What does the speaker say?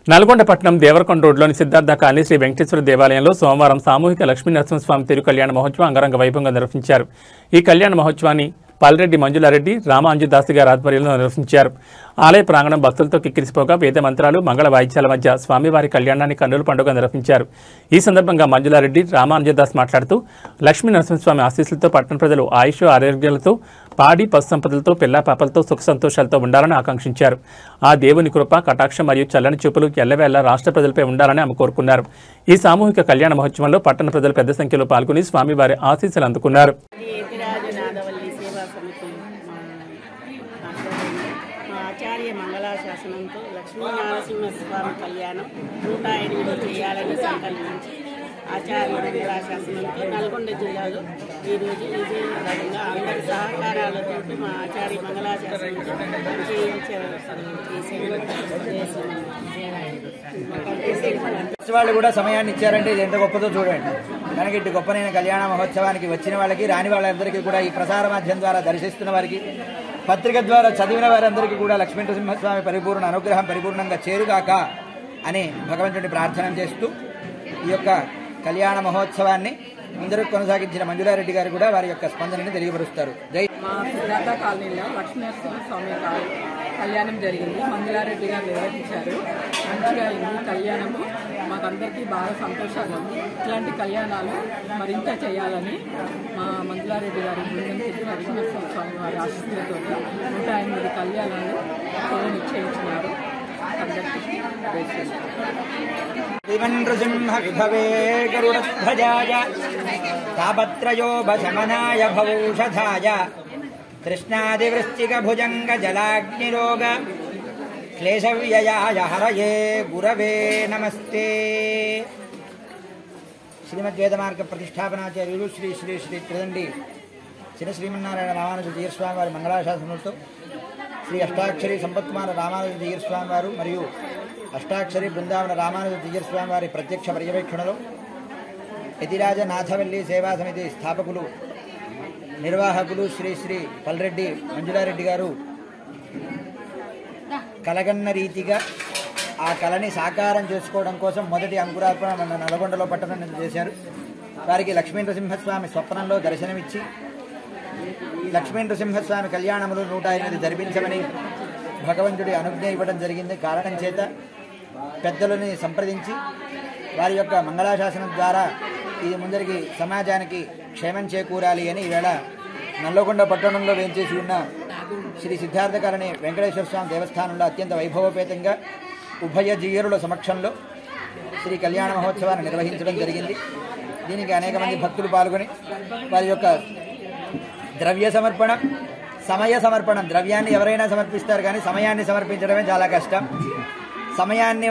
నల్గొండ పట్టణం దేవరకొండ రోడ్లోని సిద్ధార్థ కాలనీ శ్రీ వెంకటేశ్వర దేవాలయంలో సోమవారం సామూహిక లక్ష్మీ నరసింహస్వామి తిరు కళ్యాణ మహోత్సవం అంగరంగ వైభవంగా నిర్వహించారు. ఈ కళ్యాణ మహోత్సవాన్ని పల్రెడ్డి మంజులారెడ్డి, రామాంజుదాస్ గారి ఆధ్వర్యంలో నిర్వహించారు. ఆలయ ప్రాంగణం భక్తులతో కిక్కిరిసిపోగా వేద మంత్రాలు, మంగళ వాయిద్యాల మధ్య స్వామివారి కళ్యాణాన్ని కన్నుల పండుగ నిర్వహించారు. ఈ సందర్భంగా మంజులారెడ్డి, రామాంజుదాస్ మాట్లాడుతూ లక్ష్మీ నరసింహస్వామి ఆశీస్సులతో పట్టణ ప్రజలు ఆయుష్ ఆరోగ్యాలతో, పాడి పశు సంపదలతో, పిల్లా పాపలతో సుఖ సంతోషాలతో ఉండాలని ఆకాంక్షించారు. ఆ దేవుని కృప, కటాక్షం మరియు చల్లని చూపులు ఎల్లవేళ రాష్ట్ర ప్రజలపై ఉండాలని ఆమె కోరుకున్నారు. ఈ సామూహిక కళ్యాణ మహోత్సవంలో పట్టణ ప్రజలు పెద్ద సంఖ్యలో పాల్గొని స్వామివారి ఆశీస్సులు అందుకున్నారు. ఆచార్య మంగళాశాసనంతో లక్ష్మీ నరసింహస్వామి కళ్యాణం 108 చేయాలని సంకల్పించి ఆచార్య మంగళాశాసనంతో నల్గొండ జిల్లాలో ఈరోజు విజయవంతంగా అందరి సహకారాలతో మా ఆచార్య మంగళాశాసనంతో వాళ్ళు కూడా సమయాన్ని ఇచ్చారంటే ఇది ఎంత గొప్పదో చూడండి. కనుక ఇటు గొప్పనైన కళ్యాణ మహోత్సవానికి వచ్చిన వాళ్ళకి, రాని వాళ్ళందరికీ కూడా ఈ ప్రసార మాధ్యమం ద్వారా దర్శిస్తున్న వారికి, పత్రిక ద్వారా చదివిన వారందరికీ కూడా లక్ష్మీ నరసింహస్వామి పరిపూర్ణ అనుగ్రహం పరిపూర్ణంగా చేరుగాక అని భగవంతుడిని ప్రార్థన చేస్తూ ఈ యొక్క కళ్యాణ మహోత్సవాన్ని ముందరకు కొనసాగించిన మంజులారెడ్డి గారు కూడా వారి యొక్క స్పందనని తెలియపరుస్తారు. మా సిద్ధార్థ కాలనీలో లక్ష్మీ నరసింహస్వామి కళ్యాణం జరిగింది. మంజులారెడ్డి గారు నిర్వహించారు. మంచిగా అయింది కళ్యాణము. మాకందరికీ బాగా సంతోషంగా ఉంది. ఇట్లాంటి కళ్యాణాలు మరింత చేయాలని మా మంజులారెడ్డి గారి బృందం లక్ష్మీనరసింహస్వామి వారి ఆశీస్సులతో 108 కళ్యాణాలు నిశ్చయించినారు. అందరికీ నృసింహ విభవే గరుడధ్వజాయ తాపత్రయోపశమనాయ భవౌషధాయ తృష్ణాదివృశ్చిక భుజంగ జలాగ్నిరోగ క్లేశవ్యయాయ హరయే గురవే నమస్తే. శ్రీమద్వేదమార్గ ప్రతిష్టాపనాచార్యులు శ్రీ శ్రీ శ్రీ త్రిదండి శ్రీ శ్రీమన్నారాయణ రామానుజ తీయస్వామి వారి మంగళాశాసనంతో శ్రీ అష్టాక్షరి సంపత్కుమార రామానుజ తీయస్వామి వారు మరియు అష్టాక్షరి బృందావన రామానుజ తీయస్వామి వారి ప్రత్యక్ష పర్యవేక్షణలో యతిరాజ నాథవల్లి సేవా సమితి స్థాపకులు, నిర్వాహకులు శ్రీ శ్రీ పల్రెడ్డి మంజులారెడ్డి గారు కలగన్న రీతిగా ఆ కళని సాకారం చేసుకోవడం కోసం మొదటి అంకురార్పణ మన నల్గొండలో పట్టణం చేశారు. వారికి లక్ష్మీ నరసింహస్వామి స్వప్నంలో దర్శనమిచ్చి లక్ష్మీ నరసింహస్వామి కళ్యాణములు 108 జరిపించమని భగవంతుడి అనుజ్ఞ ఇవ్వడం జరిగింది. కారణం చేత పెద్దలని సంప్రదించి వారి యొక్క మంగళాశాసనం ద్వారా ఇది ముందరికి సమాజానికి క్షేమం చేకూరాలి అని ఈవేళ నల్లగొండ పట్టణంలో వేంచేసి ఉన్న శ్రీ సిద్ధార్థ కాలనీ వెంకటేశ్వర స్వామి దేవస్థానంలో అత్యంత వైభవపేతంగా ఉభయ జీయరుల సమక్షంలో శ్రీ కళ్యాణ మహోత్సవాన్ని నిర్వహించడం జరిగింది. దీనికి అనేక మంది భక్తులు పాల్గొని వారి యొక్క ద్రవ్య సమర్పణ, సమయ సమర్పణం, ద్రవ్యాన్ని ఎవరైనా సమర్పిస్తారు కానీ సమయాన్ని సమర్పించడమే చాలా కష్టం. సమయాన్ని